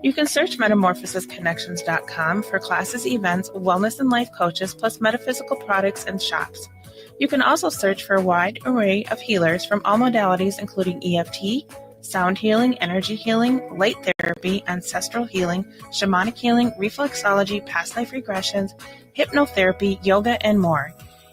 You can search metamorphosisconnections.com for classes, events, wellness and life coaches, plus metaphysical products and shops. You can also search for a wide array of healers from all modalities, including EFT, sound healing, energy healing, light therapy, ancestral healing, shamanic healing, reflexology, past life regressions, hypnotherapy, yoga, and more.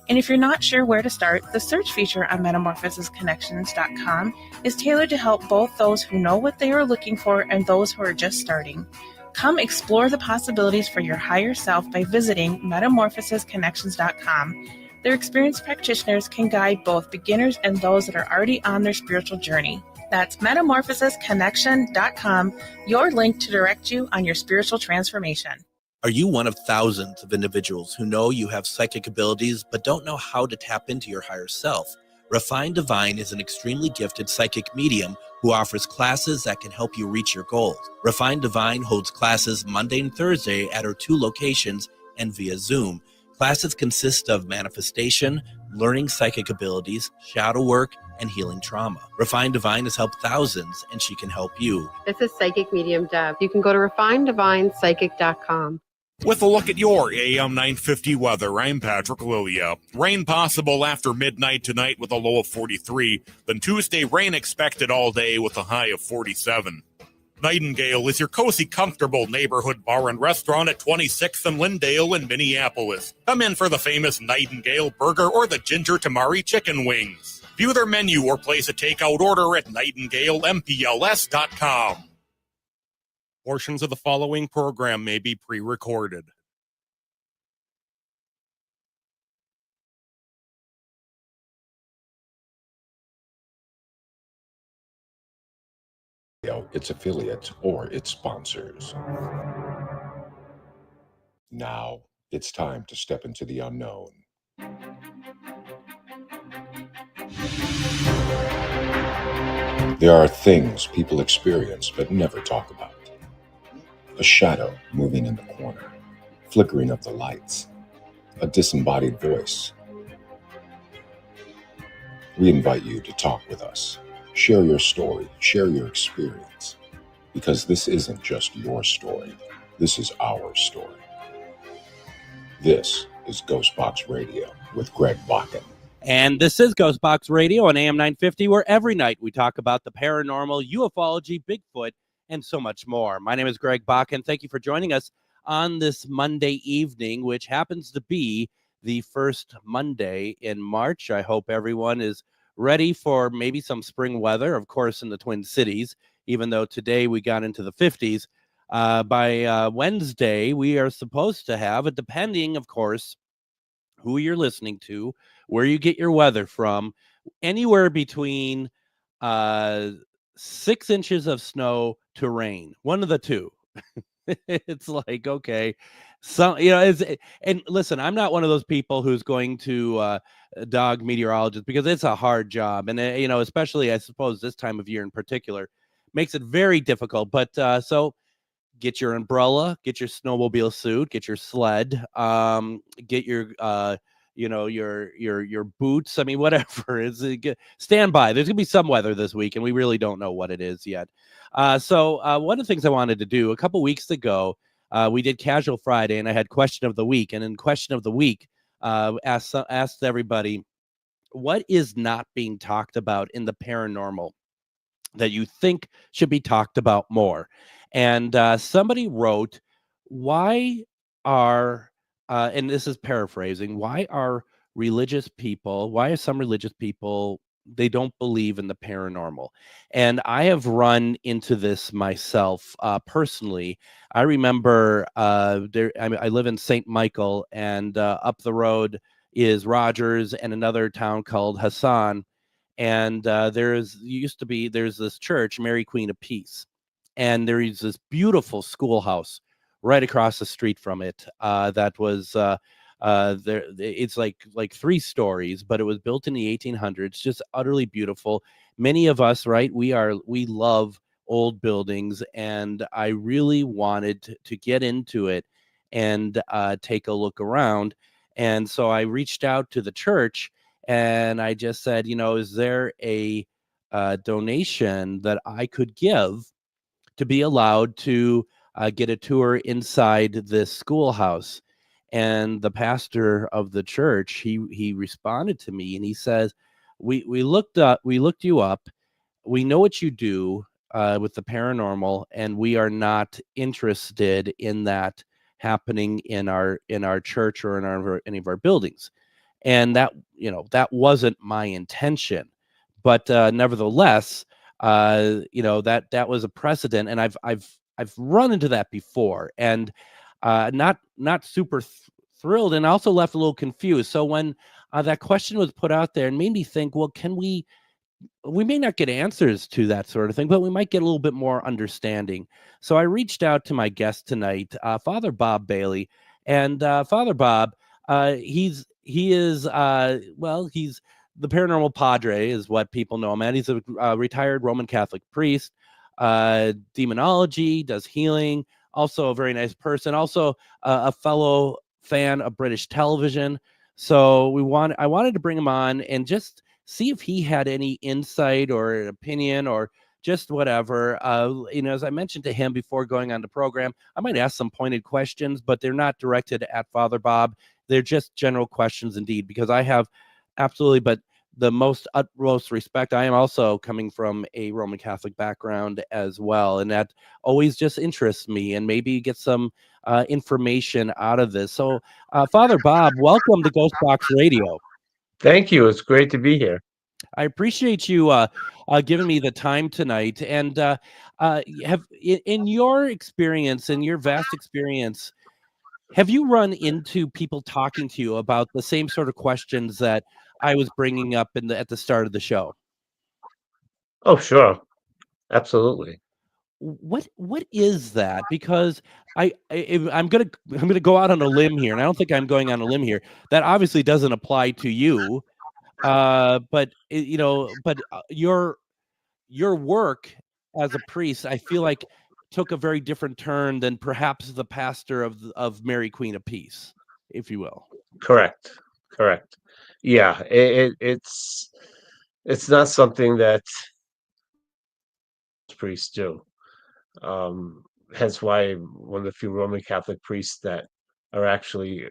And if you're not sure where to start, the search feature on metamorphosisconnections.com is tailored to help both those who know what they are looking for and those who are just starting. Come explore the possibilities for your higher self by visiting metamorphosisconnections.com. Their experienced practitioners can guide both beginners and those that are already on their spiritual journey. That's metamorphosisconnection.com, your link to direct you on your spiritual transformation. Are you one of thousands of individuals who know you have psychic abilities but don't know how to tap into your higher self? Refined Divine is an extremely gifted psychic medium who offers classes that can help you reach your goals. Refined Divine holds classes Monday and Thursday at her 2 locations and via Zoom. Classes consist of manifestation, learning psychic abilities, shadow work, and healing trauma. Refined Divine has helped thousands, and she can help you. This is Psychic Medium Deb. You can go to refineddivinepsychic.com. With a look at your AM 950 weather, I'm Patrick Lilia. Rain possible after midnight tonight with a low of 43. Then Tuesday, rain expected all day with a high of 47. Nightingale is your cozy, comfortable neighborhood bar and restaurant at 26th and Lyndale in Minneapolis. Come in for the famous Nightingale burger or the ginger tamari chicken wings. View their menu or place a takeout order at nightingalempls.com. Portions of the following program may be pre-recorded. Its affiliates, or its sponsors. Now, it's time to step into the unknown. There are things people experience but never talk about. A shadow moving in the corner, flickering of the lights, a disembodied voice. We invite you to talk with us. Share your story, share your experience, because this isn't just your story, this is our story. This is GhostBox Radio with Greg Bakun. And this is GhostBox Radio on AM 950, where every night we talk about the paranormal, ufology, Bigfoot, and so much more. My name is Greg Bakun. Thank you for joining us on this Monday evening, which happens to be the first Monday in March. I hope everyone is ready for maybe some spring weather, of course, in the Twin Cities, even though today we got into the 50s. By Wednesday, we are supposed to have, depending, of course, who you're listening to, where you get your weather from, anywhere between 6 inches of snow to rain, one of the two. It's like, okay, so, and listen, I'm not one of those people who's going to dog meteorologists, because it's a hard job. And, especially, I suppose, this time of year in particular, makes it very difficult. But so get your umbrella, get your snowmobile suit, get your sled, get your, your boots. I mean, whatever. Stand by. There's going to be some weather this week, and we really don't know what it is yet. So one of the things I wanted to do a couple weeks ago, we did Casual Friday, and I had Question of the Week. And in Question of the Week, asked everybody, what is not being talked about in the paranormal that you think should be talked about more? And somebody wrote, why are, and this is paraphrasing, why are some religious people, they don't believe in the paranormal? And I have run into this myself personally. I remember I live in St. Michael, and up the road is Rogers and another town called Hassan. And there's this church, Mary Queen of Peace. And there is this beautiful schoolhouse right across the street from it that was there. It's like 3 stories, but it was built in the 1800s, just utterly beautiful. Many of us, right, we love old buildings, and I really wanted to get into it and take a look around. And so I reached out to the church, and I just said, is there a donation that I could give to be allowed to get a tour inside this schoolhouse. And the pastor of the church, he responded to me and he says, we looked you up. We know what you do with the paranormal, and we are not interested in that happening in our church or in any of our buildings. And that, that wasn't my intention, but nevertheless, that was a precedent, and I've run into that before, and not super thrilled, and also left a little confused. So when that question was put out there, and made me think, well, can we may not get answers to that sort of thing, but we might get a little bit more understanding. So I reached out to my guest tonight, Father Bob Bailey, and Father Bob, he's the paranormal padre is what people know him at. He's a retired Roman Catholic priest, demonology, does healing, also a very nice person, also a fellow fan of British television. So I wanted to bring him on and just see if he had any insight or an opinion or just whatever. As I mentioned to him before going on the program, I might ask some pointed questions, but they're not directed at Father Bob. They're just general questions indeed, because I have absolutely, but the most utmost respect. I am also coming from a Roman Catholic background as well, and that always just interests me, and maybe get some information out of this. So, Father Bob, welcome to GhostBox Radio. Thank you. It's great to be here. I appreciate you giving me the time tonight. And in your experience, in your vast experience, have you run into people talking to you about the same sort of questions that I was bringing up at the start of the show? Oh, sure. Absolutely. What is that? Because I'm gonna go out on a limb here, and I don't think I'm going on a limb here. That obviously doesn't apply to you, but your work as a priest, I feel like, took a very different turn than perhaps the pastor of Mary Queen of Peace, if you will. Correct. Yeah, it's not something that priests do. Hence why one of the few Roman Catholic priests that are actually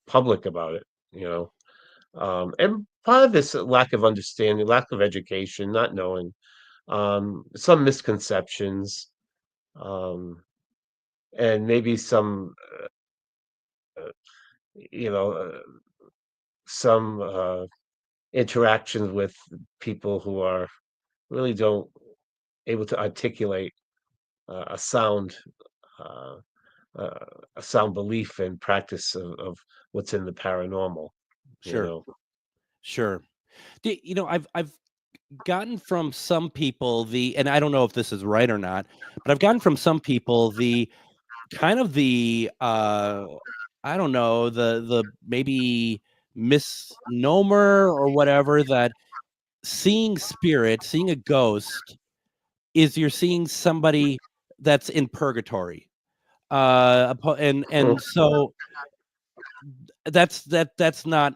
public about it, and part of this lack of understanding, lack of education, not knowing, some misconceptions, and maybe some, you know, some interactions with people who are really don't able to articulate a sound uh, a sound belief and practice of what's in the paranormal. Sure. I've gotten from some people and I don't know if this is right or not, but I've gotten from some people the kind of the I don't know, the maybe misnomer or whatever, that seeing a ghost is you're seeing somebody that's in purgatory. So that's not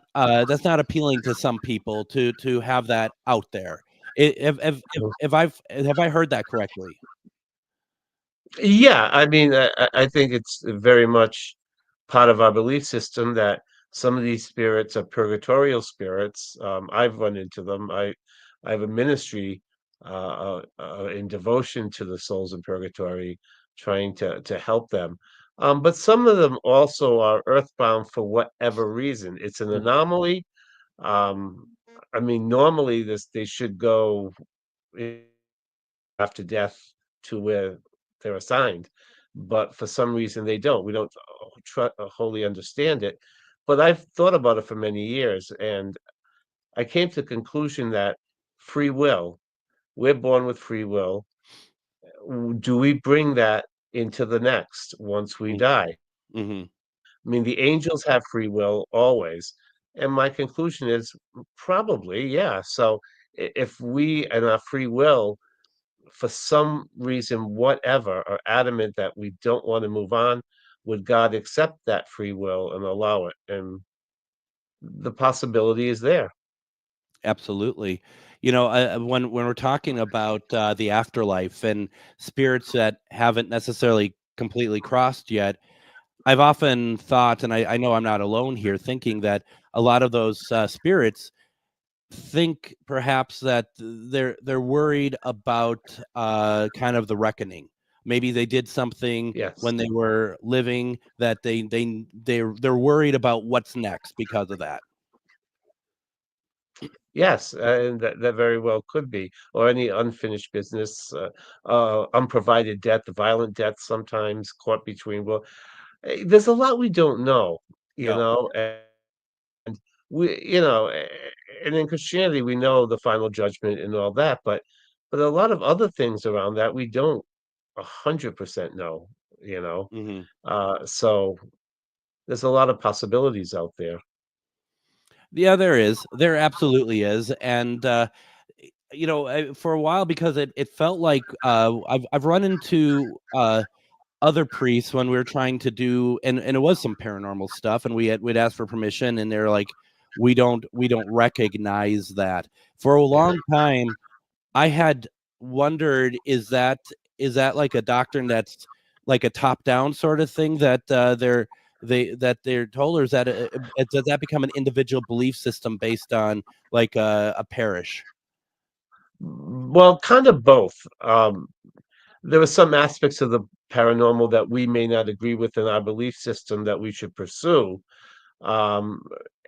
appealing to some people to have that out there. Have I heard that correctly? Yeah, I mean, I think it's very much part of our belief system that some of these spirits are purgatorial spirits. I've run into them. I have a ministry in devotion to the souls in purgatory, trying to help them. But some of them also are earthbound for whatever reason. It's an anomaly. Um, I mean, normally they should go after death to where they're assigned, but for some reason they don't. We don't wholly understand it, but I've thought about it for many years, and I came to the conclusion that free will, we're born with free will. Do we bring that into the next once we die? Mm-hmm. I mean, the angels have free will always. And my conclusion is probably, yeah. So if we and our free will, for some reason, whatever, are adamant that we don't want to move on, would God accept that free will and allow it? And the possibility is there. Absolutely. When we're talking about the afterlife and spirits that haven't necessarily completely crossed yet. I've often thought, and I know I'm not alone here, thinking that a lot of those spirits think perhaps that they're worried about kind of the reckoning. Maybe they did something Yes. when they were living that they're worried about what's next because of that. Yes, and that very well could be, or any unfinished business, unprovided debt, the violent death sometimes caught between. Well, there's a lot we don't know, you Yeah. know, and and in Christianity we know the final judgment and all that, but a lot of other things around that we don't 100% know, you know. Hmm. So there's a lot of possibilities out there. Yeah, there is. There absolutely is. And for a while, because it felt like I've run into other priests when we were trying to do, and it was some paranormal stuff, and we'd ask for permission, and they're like, we don't recognize that. For a long time I had wondered, is that like a doctrine that's like a top down sort of thing that they're told, or is that does that become an individual belief system based on like a parish? Well, kind of both. There are some aspects of the paranormal that we may not agree with in our belief system that we should pursue. Um,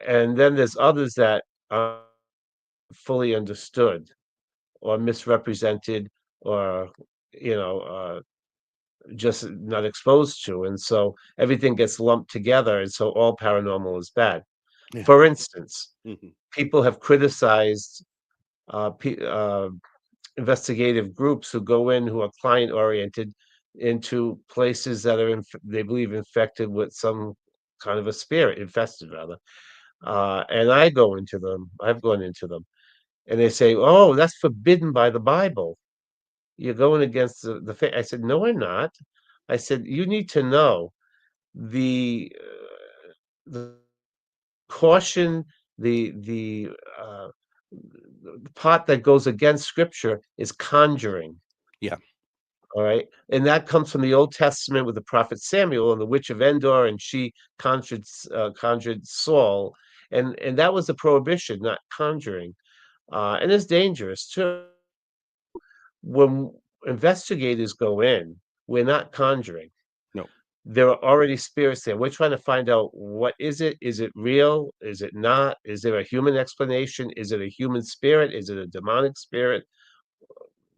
and then there's others that are fully understood or misrepresented or, you know, just not exposed to. And so everything gets lumped together. And so all paranormal is bad. Yeah. For instance, Mhm. people have criticized investigative groups who go in who are client oriented into places that are they believe infected with some kind of a spirit, infested rather. And I've gone into them, and they say, "Oh, that's forbidden by the Bible. You're going against the faith." I said, "No, I'm not." I said, "You need to know the caution, the the part that goes against Scripture is conjuring." Yeah. All right. And that comes from the Old Testament with the prophet Samuel and the witch of Endor, and she conjured Saul. And that was a prohibition, not conjuring. And it's dangerous too. When investigators go in, we're not conjuring. No. There are already spirits there. We're trying to find out, what is it? Is it real? Is it not? Is there a human explanation? Is it a human spirit? Is it a demonic spirit?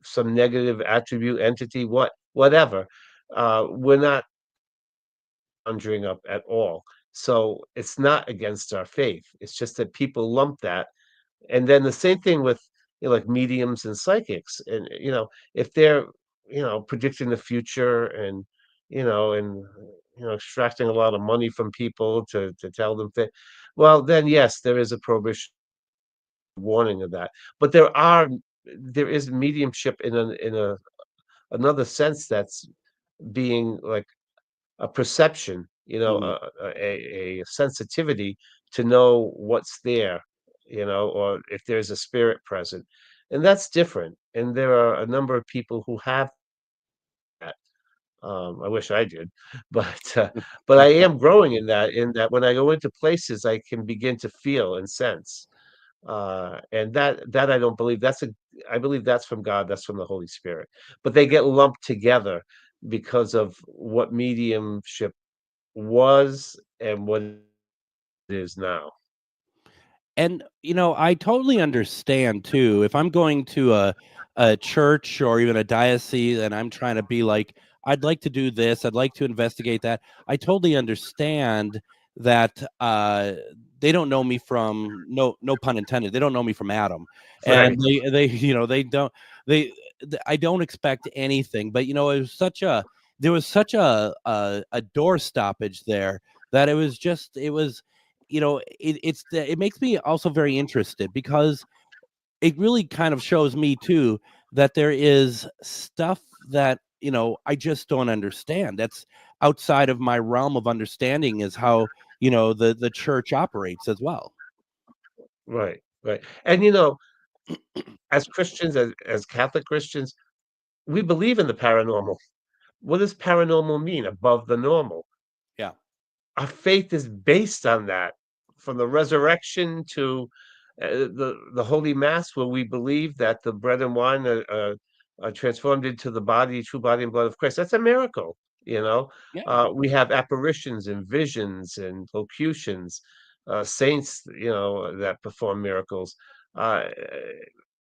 Some negative attribute, entity, whatever. We're not conjuring up at all. So it's not against our faith. It's just that people lump that. And then the same thing with, like mediums and psychics. And if they're, predicting the future and, and extracting a lot of money from people to tell them that, well, then yes, there is a prohibition warning of that. But there is mediumship in a another sense that's being like a perception, Mhm. a sensitivity to know what's there, or if there's a spirit present. And that's different. And there are a number of people who have that. I wish I did, but I am growing in that when I go into places, I can begin to feel and sense. And that I don't believe I believe that's from God, that's from the Holy Spirit. But they get lumped together because of what mediumship was and what it is now. And I totally understand too. If I'm going to a church or even a diocese and I'm trying to be like, I'd like to do this, I'd like to investigate that. I totally understand that they don't know me from, no pun intended. They don't know me from Adam, and Right. they they don't they. I don't expect anything, but there was such a door stoppage there that it makes me also very interested, because it really kind of shows me too that there is stuff that I just don't understand. That's outside of my realm of understanding, is how the church operates as well. Right. Right. And as Christians, as Catholic Christians, we believe in the paranormal. what does paranormal mean? Above the normal. Yeah. Our faith is based on that, from the resurrection to the Holy Mass, where we believe that the bread and wine are transformed into the body, true body and blood of Christ. That's a miracle, you know. Yeah. We have apparitions and visions and locutions, saints, you know, that perform miracles. Uh,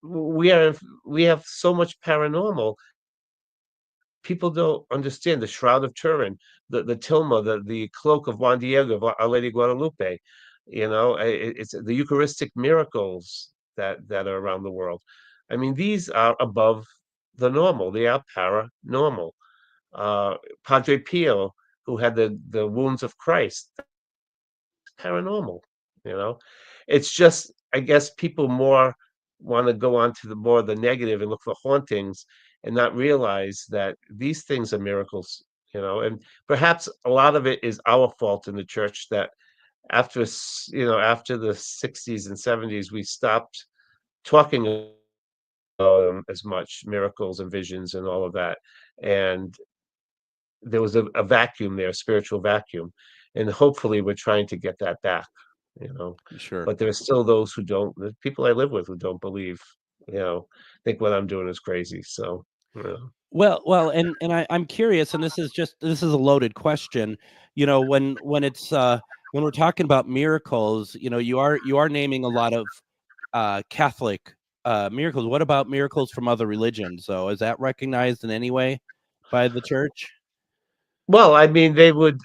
we are we have so much paranormal. People don't understand the Shroud of Turin, the tilma, the cloak of Juan Diego, of Our Lady Guadalupe. You know, it's the Eucharistic miracles that are around the world. I mean, these are above the normal. They are paranormal. Padre Pio, who had the wounds of Christ, paranormal. You know, it's just, I guess people more want to go on to the negative and look for hauntings and not realize that these things are miracles, you know. And perhaps a lot of it is our fault in the church, that after the 60s and 70s, we stopped talking about them as much, miracles and visions and all of that. And there was a vacuum there, a spiritual vacuum. And hopefully we're trying to get that back, you know. Sure. But there's still those who don't, the people I live with who don't believe, you know, think what I'm doing is crazy. So, you know. Well, and I'm curious, and this is a loaded question. You know, when we're talking about miracles, you know, you are naming a lot of Catholic miracles. What about miracles from other religions? So is that recognized in any way by the church? Well, I mean, they would,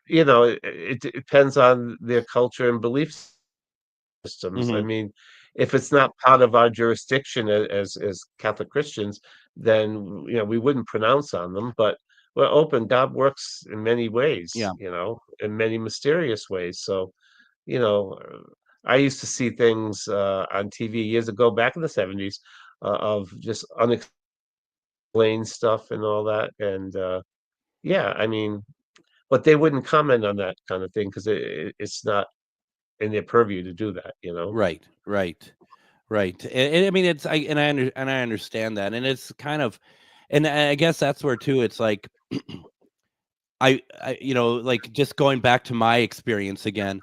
you know, it depends on their culture and belief systems. I Mhm. mean, if it's not part of our jurisdiction as Catholic Christians, then, you know, we wouldn't pronounce on them. But we're open. God works in many ways, Yeah. you know, in many mysterious ways. So, you know, I used to see things on TV years ago, back in the 70s, of just unexplained stuff and all that. And yeah, I mean, but they wouldn't comment on that kind of thing because it's not in their purview to do that, you know? Right. And I mean, I understand that, and it's kind of, and I guess that's where too. It's like, you know, like just going back to my experience again,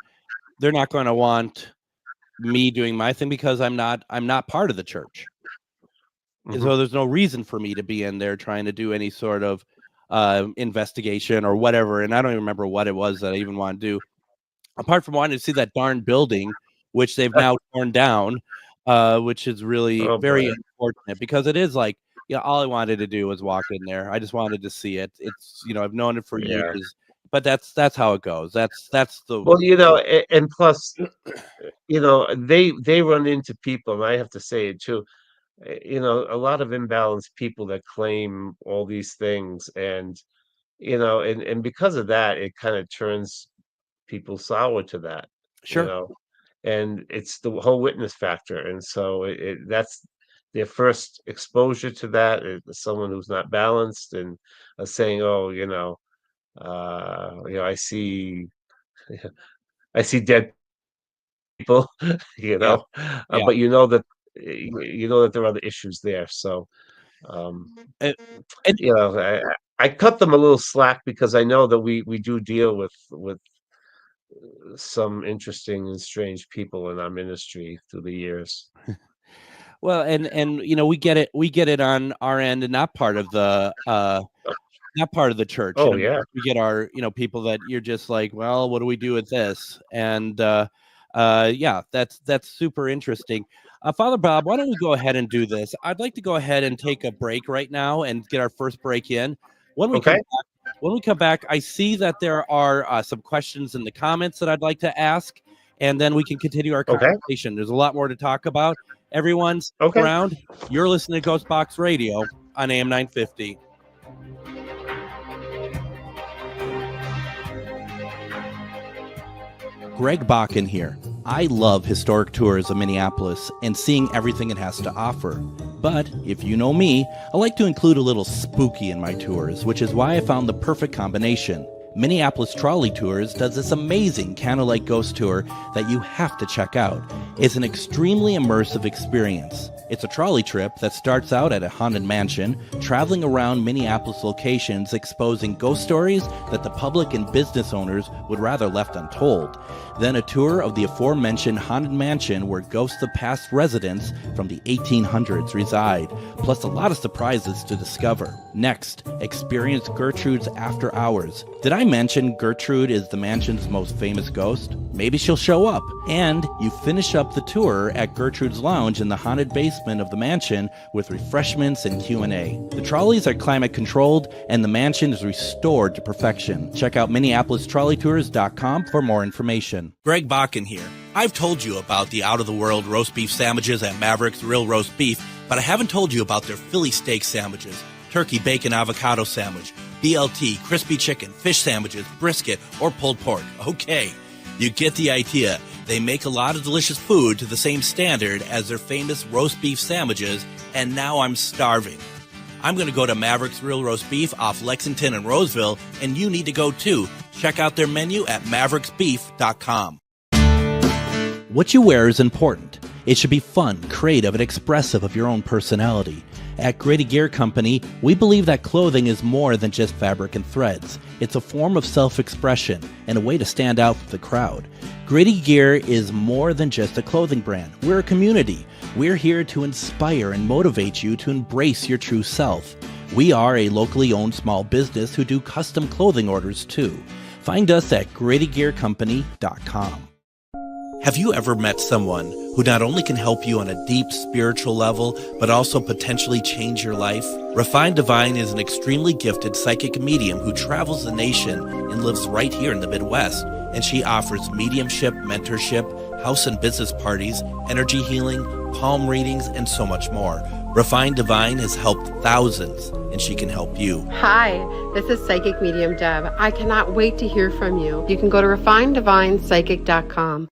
they're not going to want me doing my thing because I'm not part of the church. Mhm. So there's no reason for me to be in there trying to do any sort of investigation or whatever. And I don't even remember what it was that I even want to do, apart from wanting to see that darn building, which they've now torn down, which is really Oh, very boy. unfortunate, because it is like, you know, all I wanted to do was walk in there. I just wanted to see it. It's, you know, I've known it for Yeah. years, but that's how it goes. That's the Well, you know, and plus, you know, they run into people, and I have to say it too, you know, a lot of imbalanced people that claim all these things, and, you know, and because of that, it kind of turns people sour to that, you Sure. know, and it's the whole witness factor. And so that's their first exposure to that, is someone who's not balanced and saying, oh, you know, I see dead people, you Yeah. know, Yeah. but you know that you know that there are other issues there. So, um, And, and you know, I cut them a little slack because I know that we do deal with some interesting and strange people in our ministry through the years. well, and you know, we get it on our end, and not part of the church. You Oh know, yeah. we get our, you know, people that you're just like, well, what do we do with this? And yeah, that's super interesting. Father Bob, why don't we go ahead and do this? I'd like to go ahead and take a break right now and get our first break in. When we Okay. come back, I see that there are some questions in the comments that I'd like to ask, and then we can continue our Okay. conversation. There's a lot more to talk about. Everyone, stick Okay. around. You're listening to GhostBox Radio on AM 950. Greg Bakun here. I love historic tours of Minneapolis and seeing everything it has to offer. But if you know me, I like to include a little spooky in my tours, which is why I found the perfect combination. Minneapolis Trolley Tours does this amazing candlelight ghost tour that you have to check out. It's an extremely immersive experience. It's a trolley trip that starts out at a haunted mansion, traveling around Minneapolis locations exposing ghost stories that the public and business owners would rather left untold. Then a tour of the aforementioned haunted mansion where ghosts of past residents from the 1800s reside, plus a lot of surprises to discover. Next, experience Gertrude's After Hours. Did I mention Gertrude is the mansion's most famous ghost? Maybe she'll show up. And you finish up the tour at Gertrude's Lounge in the haunted basement of the mansion with refreshments and Q&A. The trolleys are climate controlled and the mansion is restored to perfection. Check out MinneapolisTrolleyTours.com for more information. Greg Bakun here. I've told you about the out-of-the-world roast beef sandwiches at Maverick's Real Roast Beef, but I haven't told you about their Philly steak sandwiches, turkey bacon avocado sandwich, BLT, crispy chicken, fish sandwiches, brisket, or pulled pork. Okay, you get the idea. They make a lot of delicious food to the same standard as their famous roast beef sandwiches, and now I'm starving. I'm going to go to Maverick's Real Roast Beef off Lexington and Roseville, and you need to go too. Check out their menu at mavericksbeef.com. What you wear is important. It should be fun, creative, and expressive of your own personality. At Grady Gear Company, we believe that clothing is more than just fabric and threads. It's a form of self-expression and a way to stand out from the crowd. Grady Gear is more than just a clothing brand. We're a community. We're here to inspire and motivate you to embrace your true self. We are a locally owned small business who do custom clothing orders too. Find us at GradyGearCompany.com. Have you ever met someone who not only can help you on a deep spiritual level, but also potentially change your life? Refined Divine is an extremely gifted psychic medium who travels the nation and lives right here in the Midwest. And she offers mediumship, mentorship, house and business parties, energy healing, palm readings, and so much more. Refined Divine has helped thousands, and she can help you. Hi, this is Psychic Medium Deb. I cannot wait to hear from you. You can go to refineddivinepsychic.com.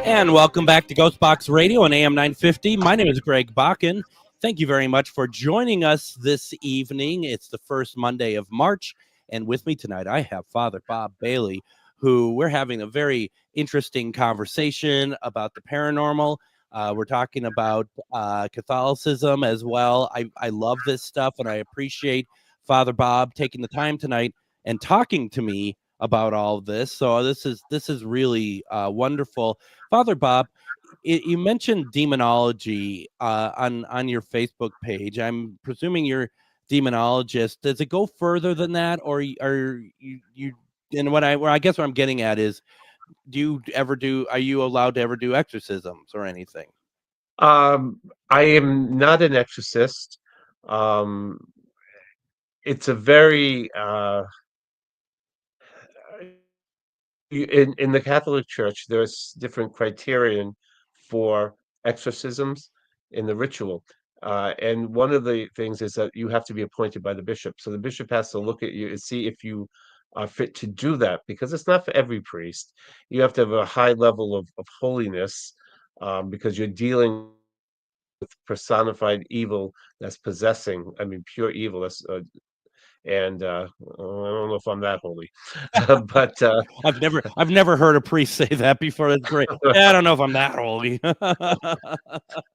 And welcome back to GhostBox Radio on AM 950. My name is Greg Bakun. Thank you very much for joining us this evening. It's the first Monday of March, and with me tonight I have Father Bob Bailey, who we're having a very interesting conversation about the paranormal. We're talking about Catholicism as well. I love this stuff, and I appreciate Father Bob taking the time tonight and talking to me about all of this. So this is really wonderful. Father Bob, you mentioned demonology on your Facebook page. I'm presuming you're demonologist. Does it go further than that, or are you? And what I guess what I'm getting at is, are you allowed to ever do exorcisms or anything? I am not an exorcist. It's a very in the Catholic Church, there's different criterion for exorcisms in the ritual. And one of the things is that you have to be appointed by the bishop. So the bishop has to look at you and see if you are fit to do that, because it's not for every priest. You have to have a high level of holiness, because you're dealing with personified evil that's possessing, pure evil. That's and I don't know if I'm that holy, but I've never heard a priest say that before. That's great. I don't know if I'm that holy.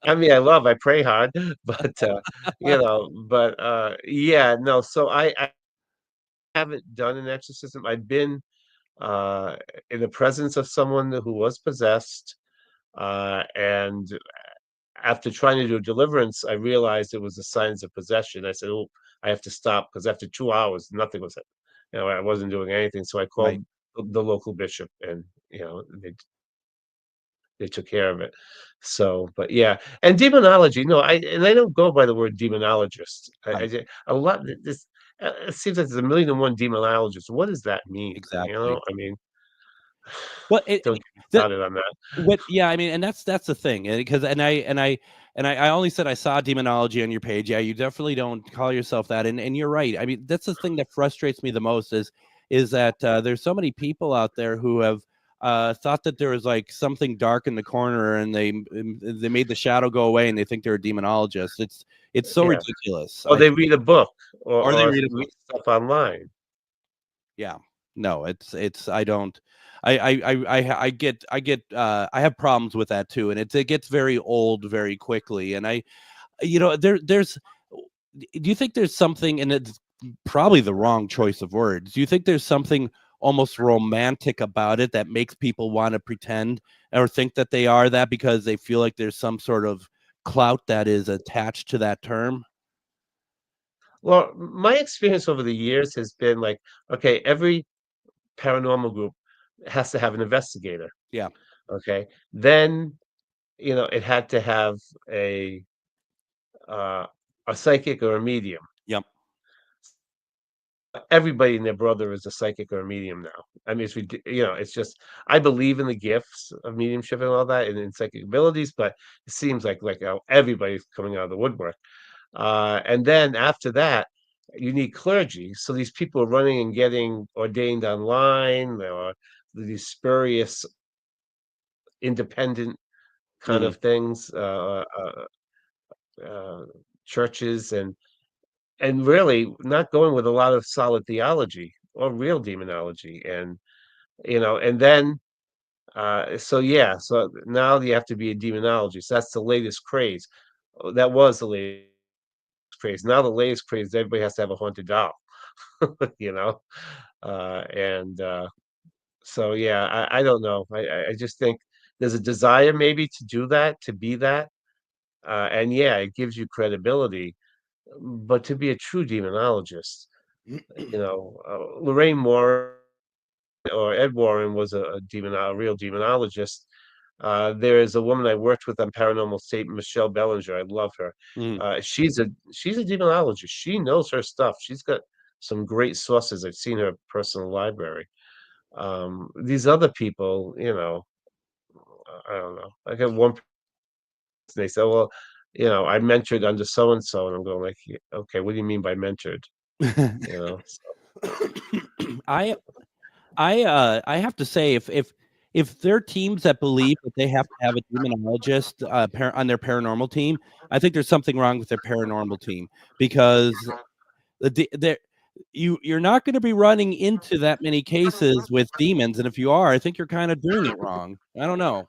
I pray hard, but no. So I haven't done an exorcism. I've been in the presence of someone who was possessed, and after trying to do deliverance, I realized it was the signs of possession. I said, "Oh, I have to stop," because after 2 hours, nothing was, I wasn't doing anything. So I called the local bishop, and they took care of it. So, but yeah, and demonology. No, I don't go by the word demonologist. A lot. This it seems like there's a million and one demonologists. What does that mean? Exactly. Don't get started on that. And that's the thing, because I only said I saw demonology on your page. Yeah, you definitely don't call yourself that, and you're right. I mean, that's the thing that frustrates me the most is that there's so many people out there who have thought that there was like something dark in the corner, and they made the shadow go away, and they think they're a demonologist. It's so ridiculous. Or they read a book, or they read stuff online. Yeah. No, it's I don't. I get I have problems with that too, and it gets very old very quickly. And there's. Do you think there's something, and it's probably the wrong choice of words? Do you think there's something almost romantic about it that makes people want to pretend or think that they are that because they feel like there's some sort of clout that is attached to that term? Well, my experience over the years has been like, okay, every paranormal group has to have an investigator. Yeah. Okay. Then, it had to have a uh, a psychic or a medium. Yep. Everybody and their brother is a psychic or a medium now. I mean, it's just I believe in the gifts of mediumship and all that, and in psychic abilities, but it seems like everybody's coming out of the woodwork. And then after that, you need clergy. So these people are running and getting ordained online, or these spurious independent kind Mm. of things, uh, churches, and really not going with a lot of solid theology or real demonology. And then so yeah, so now you have to be a demonologist. That's the latest craze. That was the latest craze. Now the latest craze is everybody has to have a haunted doll. you know and So yeah, I don't know. I just think there's a desire maybe to do that, to be that, and yeah, it gives you credibility. But to be a true demonologist, Lorraine Moore or Ed Warren was a real demonologist. There is a woman I worked with on Paranormal Statement, Michelle Bellinger. I love her. Mm. She's a demonologist. She knows her stuff. She's got some great sources. I've seen her personal library. These other people, I don't know. I got one person, they say, well, I mentored under so and so, and I'm going like, "Yeah, okay, what do you mean by mentored?" You know, I I have to say, if there are teams that believe that they have to have a demonologist on their paranormal team, I think there's something wrong with their paranormal team, because you're not going to be running into that many cases with demons, and if you are, I think you're kind of doing it wrong. I don't know.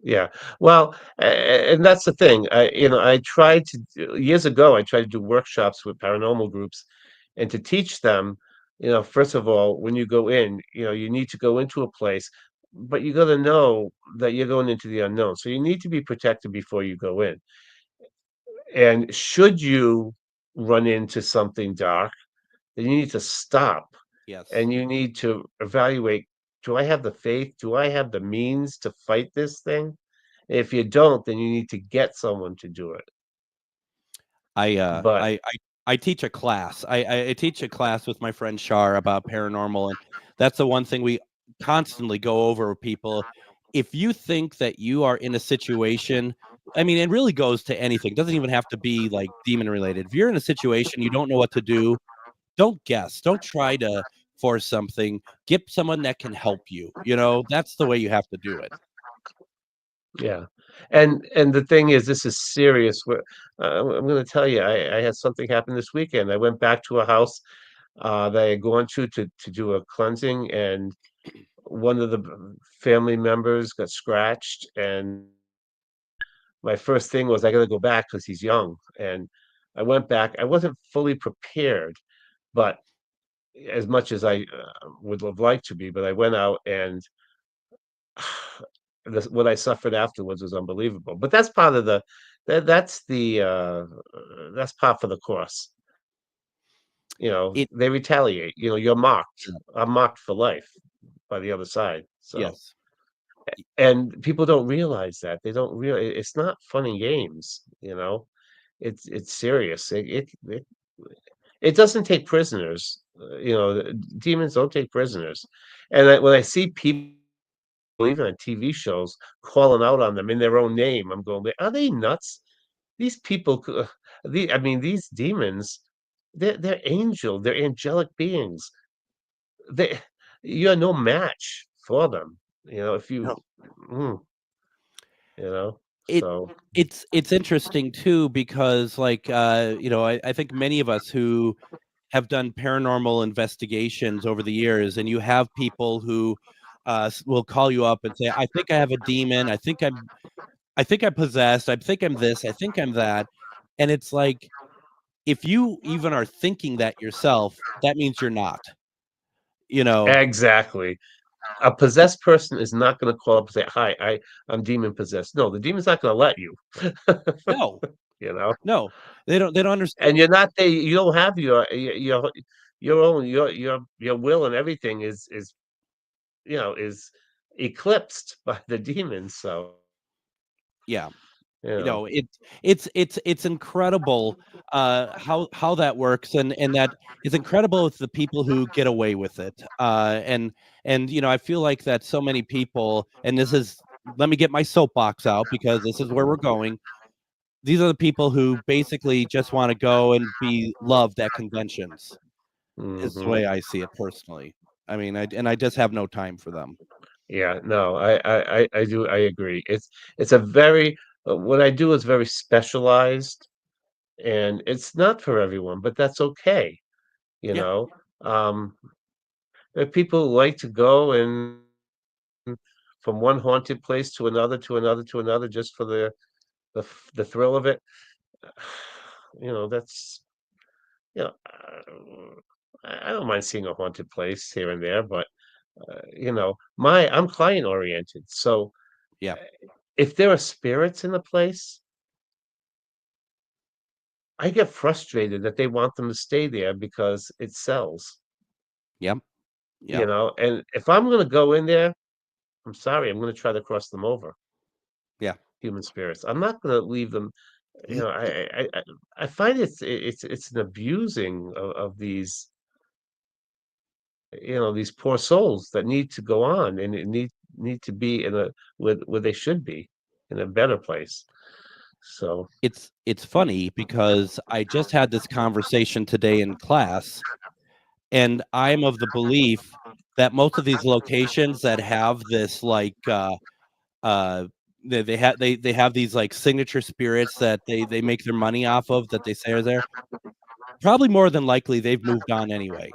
yeah. Well, and that's the thing. I tried to years ago. I tried to do workshops with paranormal groups, and to teach them. First of all, when you go in, you need to go into a place, but you got to know that you're going into the unknown. So you need to be protected before you go in. And should you run into something dark, then you need to stop, Yes. and you need to evaluate, do I have the faith? Do I have the means to fight this thing? If you don't, then you need to get someone to do it. I But I teach a class. I teach a class with my friend Shar about paranormal, and that's the one thing we constantly go over with people. If you think that you are in a situation, I mean, it really goes to anything. It doesn't even have to be like demon related. If you're in a situation you don't know what to do, don't guess. Don't try to force something. Get someone that can help you. That's the way you have to do it. yeah, and the thing is, this is serious. I'm going to tell you, I had something happen this weekend. I went back to a house that I had gone to do a cleansing, and one of the family members got scratched, and my first thing was I got to go back because he's young. And I went back. I wasn't fully prepared, but as much as I would have liked to be, but I went out, and what I suffered afterwards was unbelievable. But that's part of that's part for the course. It They retaliate. You're mocked. I'm mocked for life by the other side. So, Yes. and people don't realize that. They don't realize it's not fun and games. It's serious. It doesn't take prisoners. Demons don't take prisoners. And when I see people, even on TV shows, calling out on them in their own name, I'm going, are they nuts? These people, I mean, these demons, they're they're angelic beings. They, you're no match for them. If you, mm, it so it's interesting too, because like I think many of us who have done paranormal investigations over the years, and you have people who will call you up and say, "I think I have a demon. I think I'm possessed. I think I'm this. I think I'm that." And it's like, if you even are thinking that yourself, that means you're not. You know? Exactly. A possessed person is not going to call up and say, "Hi, I'm demon possessed." No, the demon's not going to let you. No, You know, no, they don't understand. and you're not there. You don't have your own your will and everything is is eclipsed by the demons. So Yeah. you know, It's incredible how that works, and that it's incredible with the people who get away with it. And I feel like that so many people, and this is, let me get my soapbox out because this is where we're going. These are the people who basically just want to go and be loved at conventions. Is the hmm way I see it personally. I mean, I just have no time for them. yeah, no, I agree. It's a very what I do is very specialized, and it's not for everyone, but that's okay. You Yeah. know, um, there are people who like to go and from one haunted place to another, to another, to another, just for the thrill of it. That's you know, I don't mind seeing a haunted place here and there, but I'm client oriented, so Yeah. if there are spirits in the place, I get frustrated that they want them to stay there because it sells. Yep. Yep. And if I'm going to go in there, I'm sorry, I'm going to try to cross them over. Yeah. Human spirits. I'm not going to leave them. I find it's an abusing of these poor souls that need to go on and need to be in a where they should be in a better place. So It's funny because I just had this conversation today in class, and I'm of the belief that most of these locations that have this like uh they have these like signature spirits that they make their money off of, that they say are there, probably more than likely they've moved on anyway,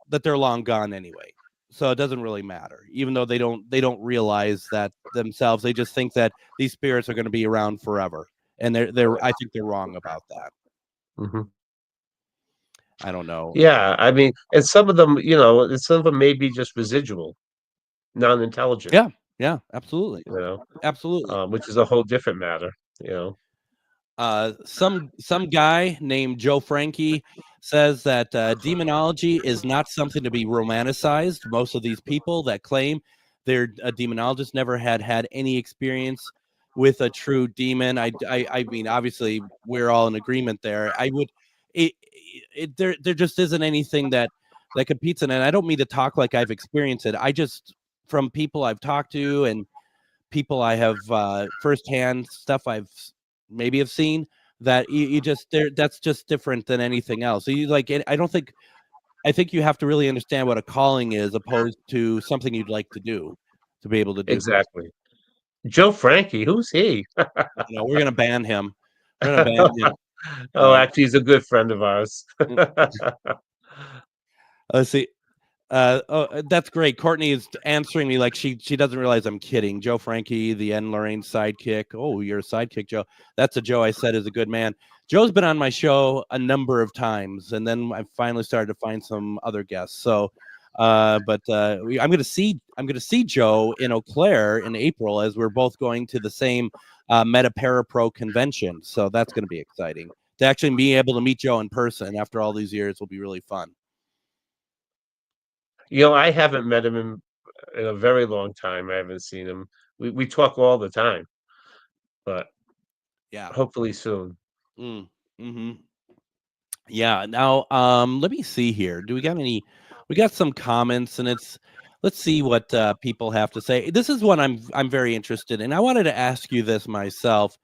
that they're long gone anyway. So it doesn't really matter, even though they don't realize that themselves. They just think that these spirits are going to be around forever, and they're I think they're wrong about that. mhm. I don't know. Yeah, I mean, and some of them, and some of them may be just residual, non-intelligent, Yeah, yeah, absolutely, you know, absolutely. which is a whole different matter, you know. Some guy named Joe Frankie says that demonology is not something to be romanticized. Most of these people that claim they're a demonologist never had any experience with a true demon. I mean, obviously, we're all in agreement there. I would, there just isn't anything that competes in it. And I don't mean to talk like I've experienced it. I just, from people I've talked to and people I have firsthand stuff I've maybe have seen, that you just there, that's just different than anything else. So you like it, I think you have to really understand what a calling is opposed to something you'd like to do to be able to do that. Exactly. Joe Frankie, who's he? We're gonna ban him. We're gonna ban him. Oh, actually, he's a good friend of ours. Let's see. That's great. Courtney is answering me like she doesn't realize I'm kidding. Joe Frankie, the N. Lorraine sidekick. Oh, you're a sidekick, Joe. That's a Joe I said is a good man. Joe's been on my show a number of times, and then I finally started to find some other guests. So, I'm gonna see Joe in Eau Claire in April, as we're both going to the same Meta Parapro convention. So that's gonna be exciting. To actually be able to meet Joe in person after all these years will be really fun. I haven't met him in a very long time. I haven't seen him. We talk all the time, but Yeah. hopefully soon. Mm, hmm. Yeah. Now, let me see here. Do we got any? We got some comments, and let's see what people have to say. This is one I'm very interested in. I wanted to ask you this myself.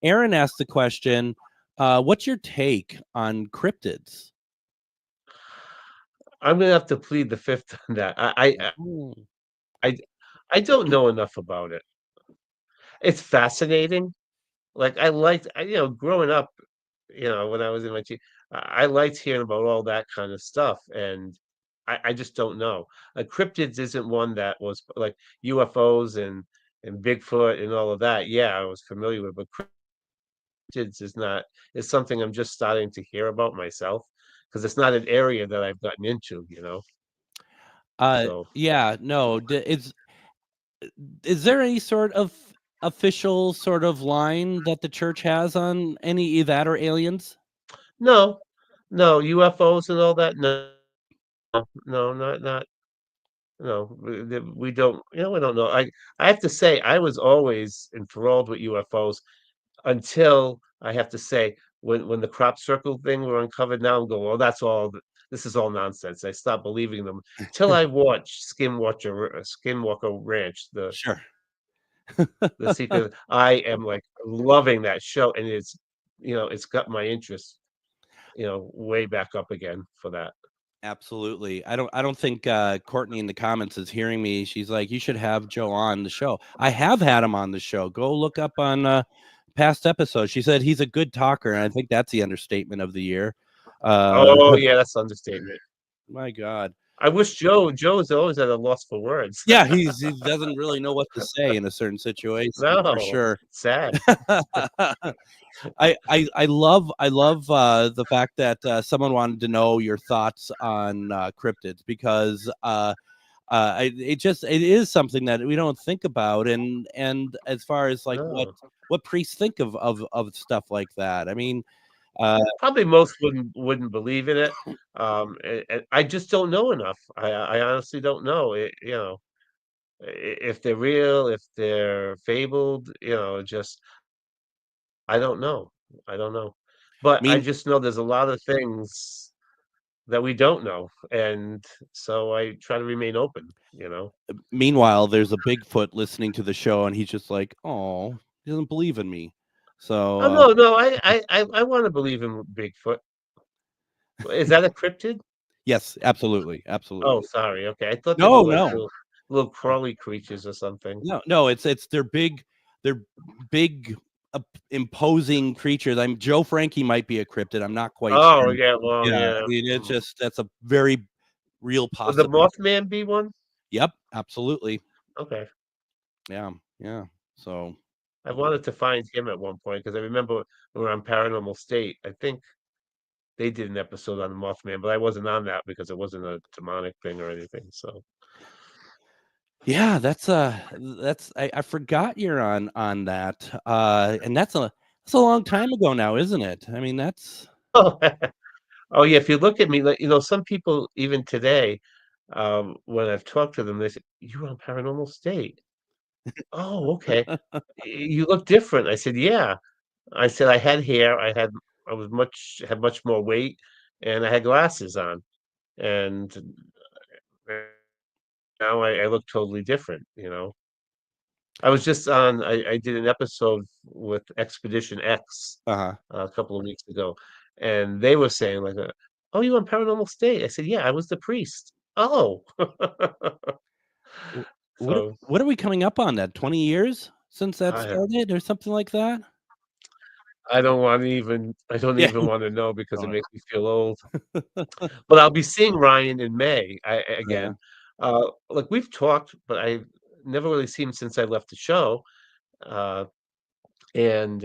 Aaron asked the question, "What's your take on cryptids?" I'm gonna have to plead the fifth on that. Mm. I I don't know enough about it. It's fascinating. Like, I liked growing up, when I was in my I liked hearing about all that kind of stuff, and I just don't know. Cryptids isn't one that was like UFOs and Bigfoot and all of that. Yeah, I was familiar with, but cryptids is something I'm just starting to hear about myself because it's not an area that I've gotten into. So Yeah, no, is there any sort of official sort of line that the church has on any of that or aliens? no, no UFOs and all that. No, no, not. No, we don't. We don't know. I have to say, I was always enthralled with UFOs until I have to say, when the crop circle thing were uncovered. Now I'm going, well, that's all. This is all nonsense. I stopped believing them till I watched Skinwalker Ranch, Sure. the secret. I am like loving that show, and it's got my interest, way back up again for that. Absolutely. I don't think Courtney in the comments is hearing me. She's like, you should have Joe on the show. I have had him on the show. Go look up on past episodes. She said he's a good talker, and I think that's the understatement of the year. Oh yeah, that's understatement. My God. I wish Joe's always at a loss for words. Yeah, he doesn't really know what to say in a certain situation for No, sure. sad. I love the fact that someone wanted to know your thoughts on cryptids because it is something that we don't think about, and as far as like No. what priests think of stuff like that. I mean, Probably most wouldn't believe in it. And I just don't know enough. I honestly don't know. If they're real, if they're fabled, just I don't know. I don't know. But I mean, just know there's a lot of things that we don't know, and so I try to remain open. meanwhile, there's a Bigfoot listening to the show, and he's just like, oh, he doesn't believe in me. So Oh no, I want to believe in Bigfoot. Is that a cryptid? yes, absolutely, Oh, absolutely. sorry. Okay, I thought they were No, like no. little crawly creatures or something. No, it's they're big, imposing creatures. Joe Frankie might be a cryptid. I'm not quite Oh sure. yeah, well Yeah, I yeah. mean, it's just that's a very real Would the possibility. Mothman be one? Yep, absolutely. Okay. Yeah. So I wanted to find him at one point because I remember we were on Paranormal State. I think they did an episode on the Mothman, but I wasn't on that because it wasn't a demonic thing or anything. So yeah, that's I forgot you're on that. And that's a long time ago now, isn't it? I mean, that's oh, oh yeah, if you look at me, like some people even today, when I've talked to them, they say, "You were on Paranormal State." Oh, okay. You look different. I said, "Yeah." I said, "I had hair. Had much more weight, and I had glasses on, and now I look totally different. I was just on. I did an episode with Expedition X uh-huh. a couple of weeks ago, and they were saying like, "Oh, you on Paranormal State?" I said, "Yeah, I was the priest." Oh, W- so what are we coming up on that? 20 years since that I started or something like that? I don't want to even. I don't Yeah. even want to know because it Oh, makes me feel old. But I'll be seeing Ryan in May yeah. again. Like we've talked, but I never really seen him since I left the show. Uh, and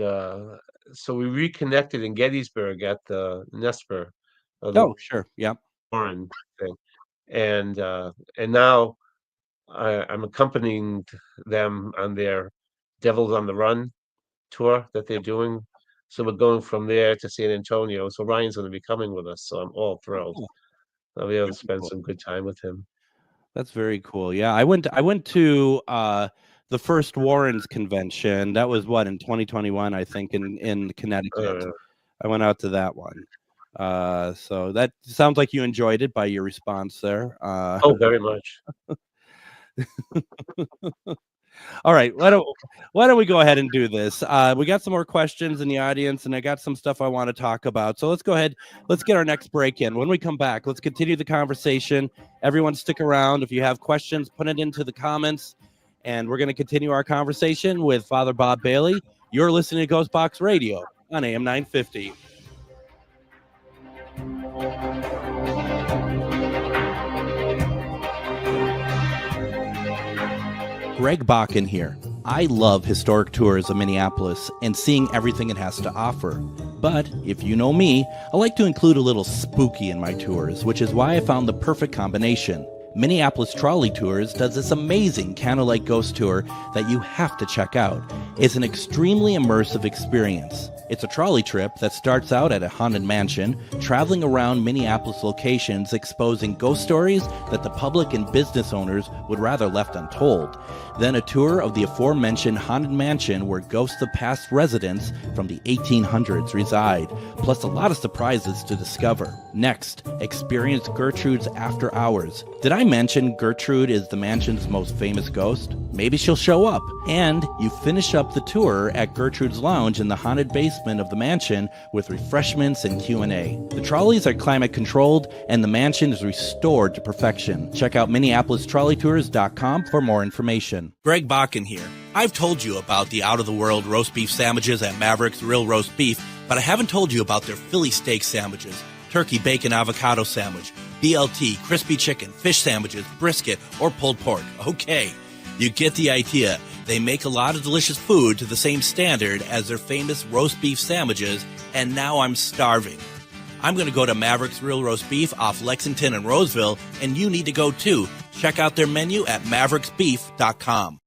so we reconnected in Gettysburg at the Nesper, the Oh, sure. Yeah. Warren thing, and now I'm accompanying them on their Devils on the Run tour that they're doing. So we're going from there to San Antonio. So Ryan's going to be coming with us. So I'm all thrilled. Oh, I'll be able to very spend cool. some good time with him. That's very cool. Yeah, I went to the first Warrens convention. That was what in 2021, I think, in Connecticut. Uh, I went out to that one. So that sounds like you enjoyed it by your response there. oh, very much. All right, why don't we go ahead and do this? We got some more questions in the audience, and I got some stuff I want to talk about. So let's go ahead. Let's get our next break in. When we come back, let's continue the conversation. Everyone, stick around. If you have questions, put it into the comments, and we're going to continue our conversation with Father Bob Bailey. You're listening to GhostBox Radio on AM 950. Greg Bakun here. I love historic tours of Minneapolis and seeing everything it has to offer. But if you know me, I like to include a little spooky in my tours, which is why I found the perfect combination. Minneapolis Trolley Tours does this amazing candlelight ghost tour that you have to check out. It's an extremely immersive experience. It's a trolley trip that starts out at a haunted mansion, traveling around Minneapolis locations exposing ghost stories that the public and business owners would rather left untold. Then a tour of the aforementioned haunted mansion where ghosts of past residents from the 1800s reside, plus a lot of surprises to discover. Next, experience Gertrude's After Hours. Did I mention Gertrude is the mansion's most famous ghost? Maybe she'll show up. And you finish up the tour at Gertrude's Lounge in the haunted basement of the mansion with refreshments and Q&A. The trolleys are climate controlled and the mansion is restored to perfection. Check out MinneapolisTrolleyTours.com for more information. Greg Bakun here. I've told you about the out-of-the-world roast beef sandwiches at Maverick's Real Roast Beef, but I haven't told you about their Philly steak sandwiches, turkey bacon avocado sandwich, BLT, crispy chicken, fish sandwiches, brisket, or pulled pork. Okay, you get the idea. They make a lot of delicious food to the same standard as their famous roast beef sandwiches, and now I'm starving. I'm going to go to Maverick's Real Roast Beef off Lexington and Roseville, and you need to go too. Check out their menu at mavericksbeef.com.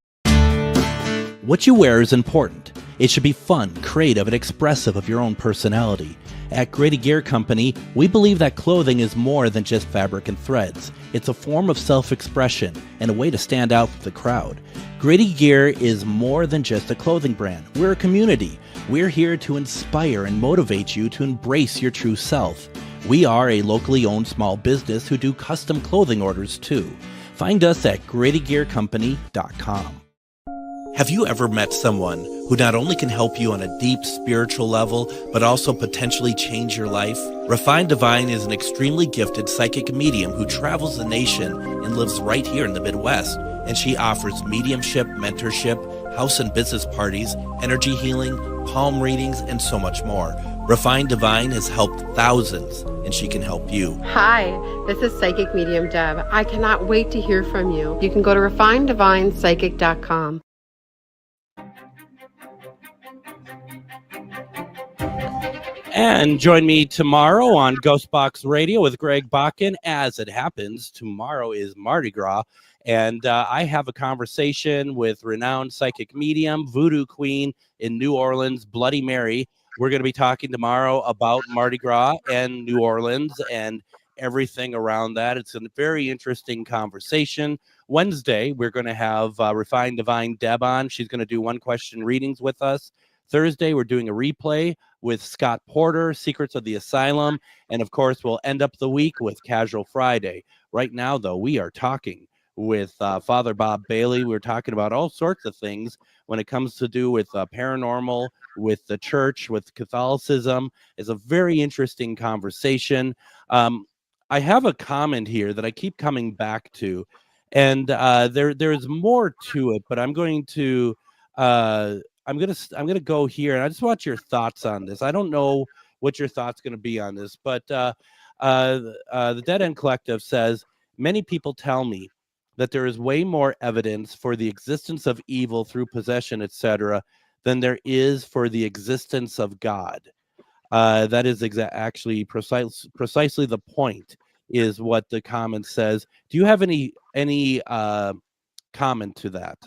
What you wear is important. It should be fun, creative, and expressive of your own personality. At Grady Gear Company, we believe that clothing is more than just fabric and threads. It's a form of self-expression and a way to stand out from the crowd. Grady Gear is more than just a clothing brand. We're a community. We're here to inspire and motivate you to embrace your true self. We are a locally owned small business who do custom clothing orders too. Find us at GradyGearCompany.com. Have you ever met someone who not only can help you on a deep spiritual level, but also potentially change your life? Refined Divine is an extremely gifted psychic medium who travels the nation and lives right here in the Midwest. And she offers mediumship, mentorship, house and business parties, energy healing, palm readings, and so much more. Refined Divine has helped thousands, and she can help you. Hi, this is Psychic Medium Deb. I cannot wait to hear from you. You can go to refineddivinepsychic.com. And join me tomorrow on GhostBox Radio with Greg Bakun. As it happens, tomorrow is Mardi Gras, and I have a conversation with renowned psychic medium, voodoo queen in New Orleans, Bloody Mary. We're going to be talking tomorrow about Mardi Gras and New Orleans and everything around that. It's a very interesting conversation. Wednesday, we're going to have Refined Divine Deb on. She's going to do one-question readings with us. Thursday, we're doing a replay with Scott Porter, Secrets of the Asylum. And of course, we'll end up the week with Casual Friday. Right now, though, we are talking with Father Bob Bailey. We're talking about all sorts of things when it comes to do with paranormal, with the church, with Catholicism. It's a very interesting conversation. I have a comment here that I keep coming back to, and there's more to it, but I'm going to go here, and I just want your thoughts on this. I don't know what your thoughts going to be on this, but the Dead End Collective says, many people tell me that there is way more evidence for the existence of evil through possession, etc., than there is for the existence of God. That is actually precisely the point, is what the comment says. Do you have any comment to that?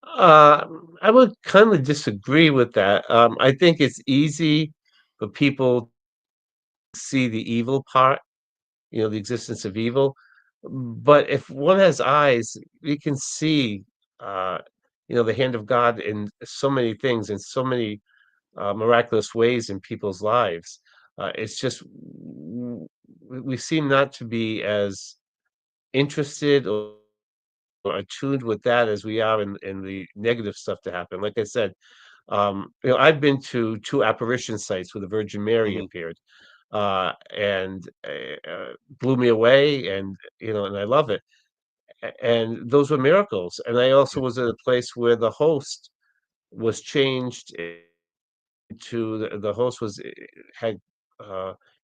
I would kind of disagree with that. I think it's easy for people to see the evil part, the existence of evil. But if one has eyes, we can see, the hand of God in so many things, in so many miraculous ways in people's lives. It's just we seem not to be as interested or attuned with that as we are in the negative stuff to happen. Like I said, I've been to 2 apparition sites where the Virgin Mary appeared, and blew me away, and and I love it. And those were miracles. And I also was at a place where the host was changed to the host had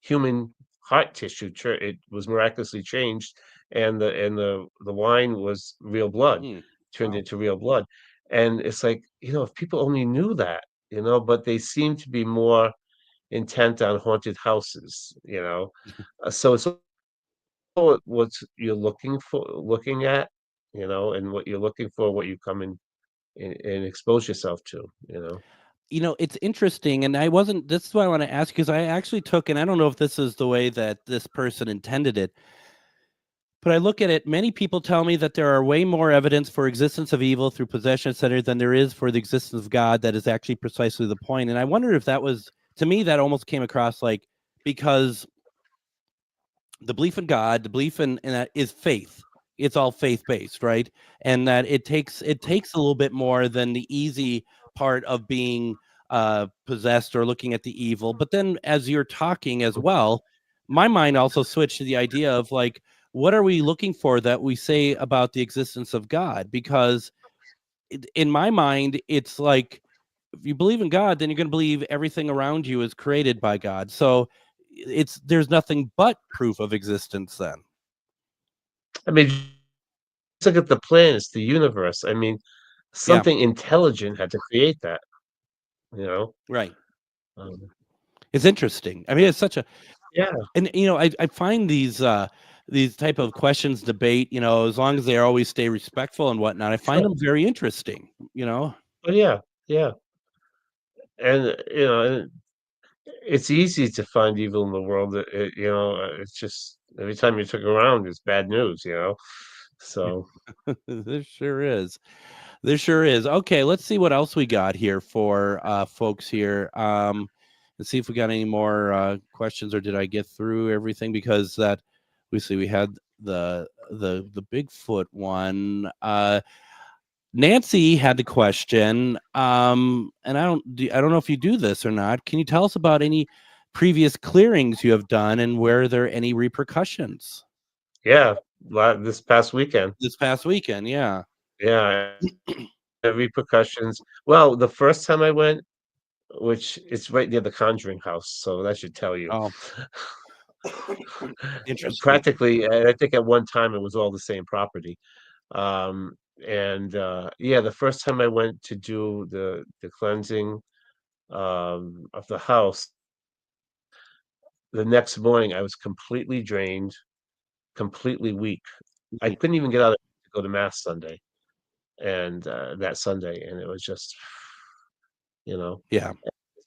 human heart tissue. It was miraculously changed, and the wine was real blood. turned Wow. into real blood. And it's like, if people only knew that, but they seem to be more intent on haunted houses, So it's what you're looking at, and what you're looking for, what you come in and expose yourself to. It's interesting, and this is what I want to ask, because I actually took, and I don't know if this is the way that this person intended it, but I look at it, many people tell me that there are way more evidence for existence of evil through possession, etc., than there is for the existence of God. That is actually precisely the point. And I wonder if that was, to me, that almost came across like, because the belief in God, the belief in that is faith. It's all faith-based, right? And that it takes a little bit more than the easy part of being possessed or looking at the evil. But then as you're talking as well, my mind also switched to the idea of like, what are we looking for that we say about the existence of God? Because in my mind, it's like, if you believe in God, then you're going to believe everything around you is created by God. So there's nothing but proof of existence then. I mean, just look at the planets, the universe. I mean, Yeah, something intelligent had to create that, you know? right. Um, It's interesting. I mean, it's such a, yeah, and I find these type of questions debate, as long as they always stay respectful and whatnot, I find sure. them very interesting. But yeah, yeah. And, it's easy to find evil in the world. It's just every time you look around, it's bad news. So, There sure is. There sure is. Okay, let's see what else we got here for folks here. Let's see if we got any more questions, or did I get through everything? Because we had the Bigfoot one. Nancy had the question, and I don't know if you do this or not. Can you tell us about any previous clearings you have done, and were there any repercussions yeah, this past weekend, this past weekend? Yeah. yeah, repercussions. Well, the first time I went, which it's right near the Conjuring house, so that should tell you. Oh, interesting. Practically, I think at one time it was all the same property. And yeah, the first time I went to do the cleansing of the house, the next morning I was completely drained, completely weak. I Mhm. couldn't even get out of to go to mass Sunday, and that Sunday, and it was just, you know, Yeah.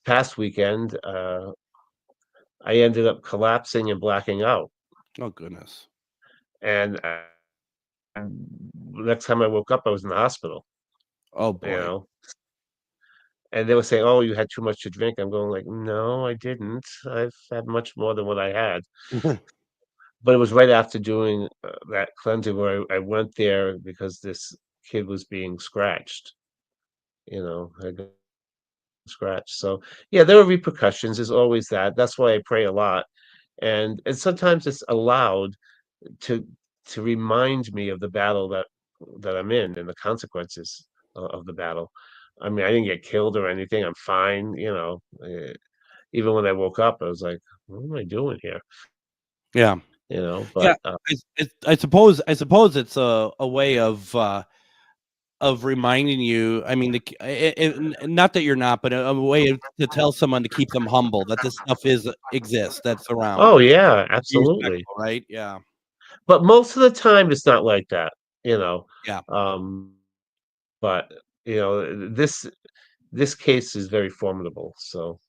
past weekend, I ended up collapsing and blacking out, Oh goodness. and the next time I woke up, I was in the hospital. Oh You boy. know, and they were saying, "Oh, you had too much to drink." I'm going like, "No, I didn't. I've had much more than what I had." But it was right after doing that cleansing where I went there because this kid was being scratched. I got scratched. So yeah, there are repercussions. There's always that. That's why I pray a lot, and sometimes it's allowed to to remind me of the battle that I'm in and the consequences of the battle. I mean, I didn't get killed or anything. I'm fine. Even when I woke up, I was like, "What am I doing here?" Yeah. Yeah. But I suppose it's a way of reminding you. I mean, not that you're not, but a way to tell someone to keep them humble, that this stuff exists, that's around. oh yeah, Be absolutely. respectful, right? Yeah. But most of the time, it's not like that. You know, Yeah. um, but this case is very formidable. So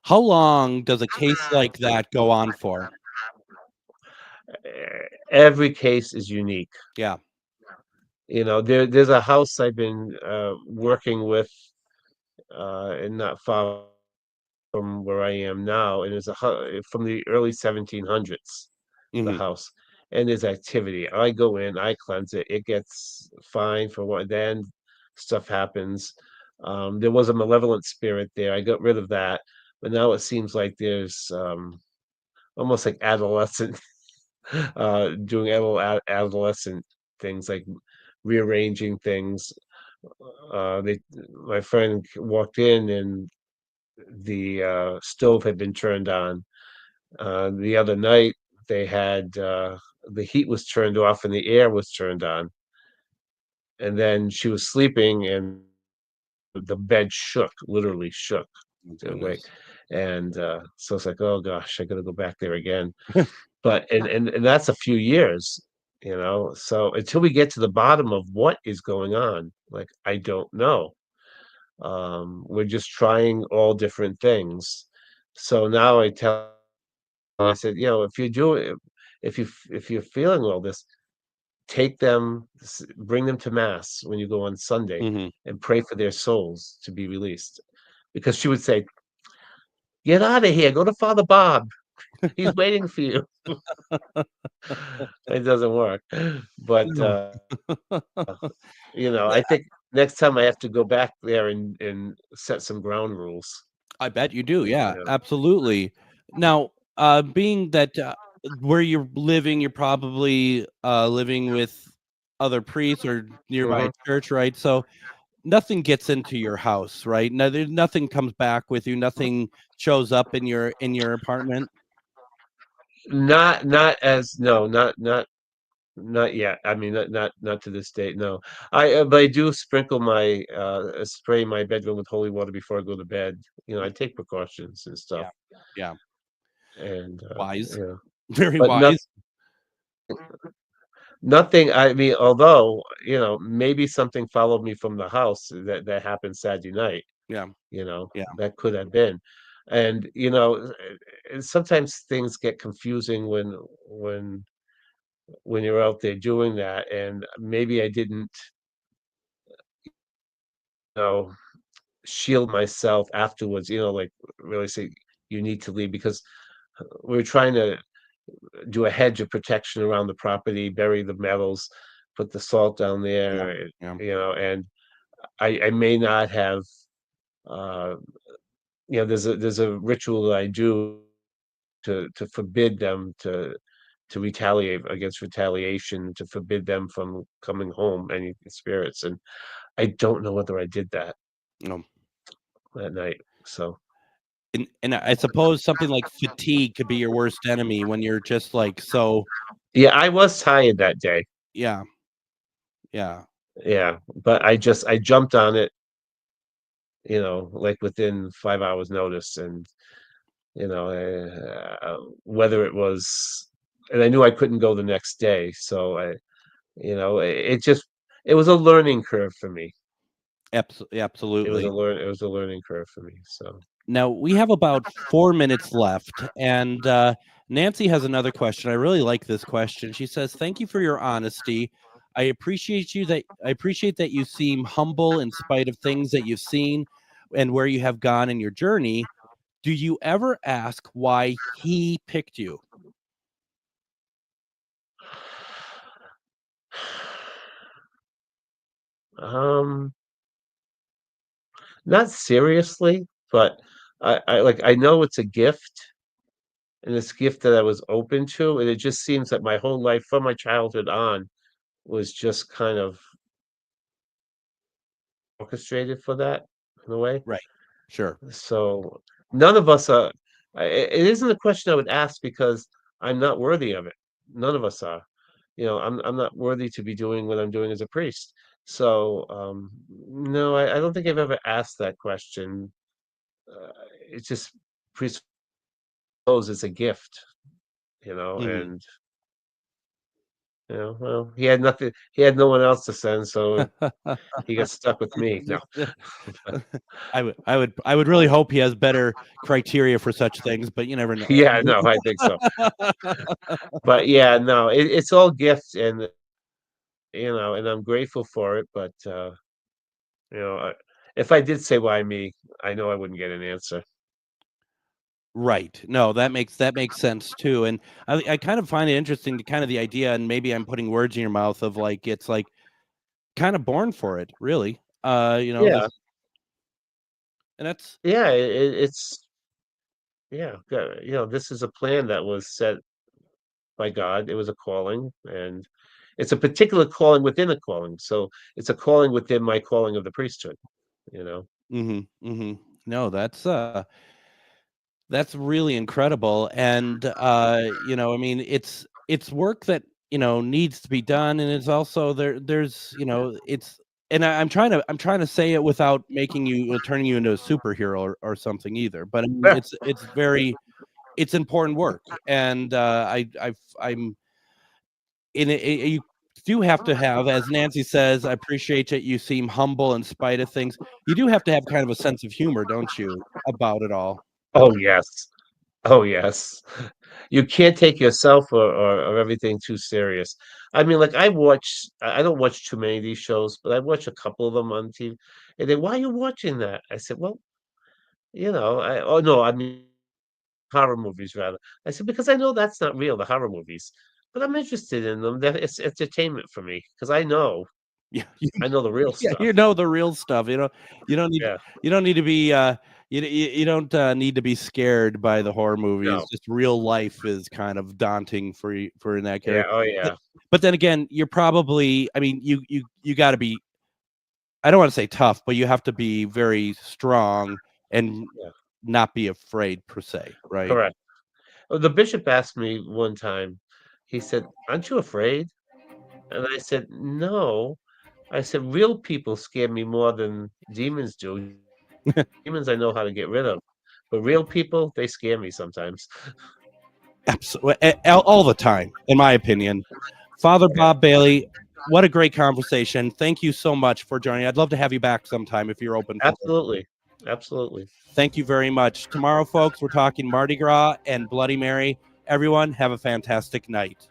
How long does a case like that go on for? every case is unique. Yeah. There's a house I've been working with, and not far from where I am now, and it's from the early 1700s. The Hmm. house, and there's activity. I go in, I cleanse it. It gets fine for what. Then stuff happens. There was a malevolent spirit there. I got rid of that, but now it seems like there's almost like adolescent doing adolescent things like rearranging things. My friend walked in and the stove had been turned on. The other night they had the heat was turned off and the air was turned on, and then she was sleeping, and the bed shook, literally shook. Oh, Wake, goodness. and so it's like, oh gosh, I got to go back there again. But and that's a few years, So until we get to the bottom of what is going on, like I don't know. We're just trying all different things. So now I said, if you do it, if you're feeling all this, take them, bring them to mass when you go on Sunday, Hmm. and pray for their souls to be released. Because she would say, "Get out of here, go to Father Bob. He's waiting for you." It doesn't work. But No. I think next time I have to go back there and set some ground rules. I bet you do. Yeah, Yeah. absolutely. Now, being that where you're living, you're probably living with other priests or nearby Mhm. church, right? So nothing gets into your house, right? No, there's nothing comes back with you. Nothing shows up in your apartment. Not as no, not yet. I mean, not to this date. No, but I do sprinkle spray my bedroom with holy water before I go to bed. I take precautions and stuff, Yeah, yeah, and wise, yeah, very but wise. nothing. I mean, although maybe something followed me from the house that happened Saturday night. Yeah, yeah, That could have been, and sometimes things get confusing when you're out there doing that, and maybe I didn't know shield myself afterwards, like really say you need to leave, because we're trying to do a hedge of protection around the property, bury the metals, put the salt down yeah, there, yeah, and I may not have, uh, there's a ritual that I do to forbid them to retaliate against retaliation, to forbid them from coming home, any spirits, and I don't know whether I did that no. that night. So And I suppose something like fatigue could be your worst enemy when you're just like so. yeah, I was tired that day. Yeah, yeah, Yeah, but I jumped on it, like within 5 hours notice, and whether it was, and I knew I couldn't go the next day, so it was a learning curve for me. absolutely. It was a learning curve for me. So Now we have about 4 minutes left, and Nancy has another question. I really like this question. She says, "Thank you for your honesty. I appreciate that you seem humble in spite of things that you've seen and where you have gone in your journey. Do you ever ask why he picked you?" um, not seriously, but I know it's a gift, and this gift that I was open to, and it just seems that my whole life from my childhood on was just kind of orchestrated for that in a way. Right. Sure. So none of us are. It isn't a question I would ask because I'm not worthy of it. None of us are. I'm not worthy to be doing what I'm doing as a priest. So no, I don't think I've ever asked that question. It's just presupposed it's a gift, Mhm. and well, he had nothing. He had no one else to send, so he got stuck with me. No. I would really hope he has better criteria for such things, but you never know. Yeah, no, I think so. But yeah, no, it's all gifts, and and I'm grateful for it. But you know, I, if I did say why me, I know I wouldn't get an answer. Right. No, that makes sense too. And I kind of find it interesting to kind of the idea, and maybe I'm putting words in your mouth of like it's like kind of born for it, really. This Yeah, and that's yeah, it's yeah, this is a plan that was set by God. It was a calling, and it's a particular calling within a calling. So it's a calling within my calling of the priesthood. You know. no, that's really incredible. And I mean, it's work that needs to be done, and it's also there's it's, and I'm trying to say it without making you turning you into a superhero or something either, but I mean, Yeah. it's important work, and I'm in it. You do have to have, as Nancy says, I appreciate that you seem humble in spite of things. You do have to have kind of a sense of humor, don't you, about it all? Oh, yes. Oh, yes. You can't take yourself or everything too serious. I mean, like, I don't watch too many of these shows, but I watch a couple of them on TV. And they, "Why are you watching that?" I said, "Well, oh, no, I mean, horror movies, rather." I said, "Because I know that's not real, the horror movies, but I'm interested in them. That it's entertainment for me because Yeah, I know the real yeah, stuff." the real stuff. You don't need Yeah. you don't need to be you don't need to be scared by the horror movies. No. Just real life is kind of daunting for you, for in that Yeah. character. Oh, But, yeah. but then again, you're probably, I mean, you got to be, I don't want to say tough, but you have to be very strong and Yeah. not be afraid per se, right? Correct. Oh, the bishop asked me one time, he said, "Aren't you afraid?" And I said, "No." I said, "Real people scare me more than demons do. Demons I know how to get rid of, but real people, they scare me sometimes." Absolutely, all the time, in my opinion. Father Yeah. Bob Bailey, what a great conversation. Thank you so much for joining. I'd love to have you back sometime if you're open for it. Absolutely. Absolutely. Thank you very much. Tomorrow, folks, we're talking Mardi Gras and Bloody Mary. Everyone, have a fantastic night.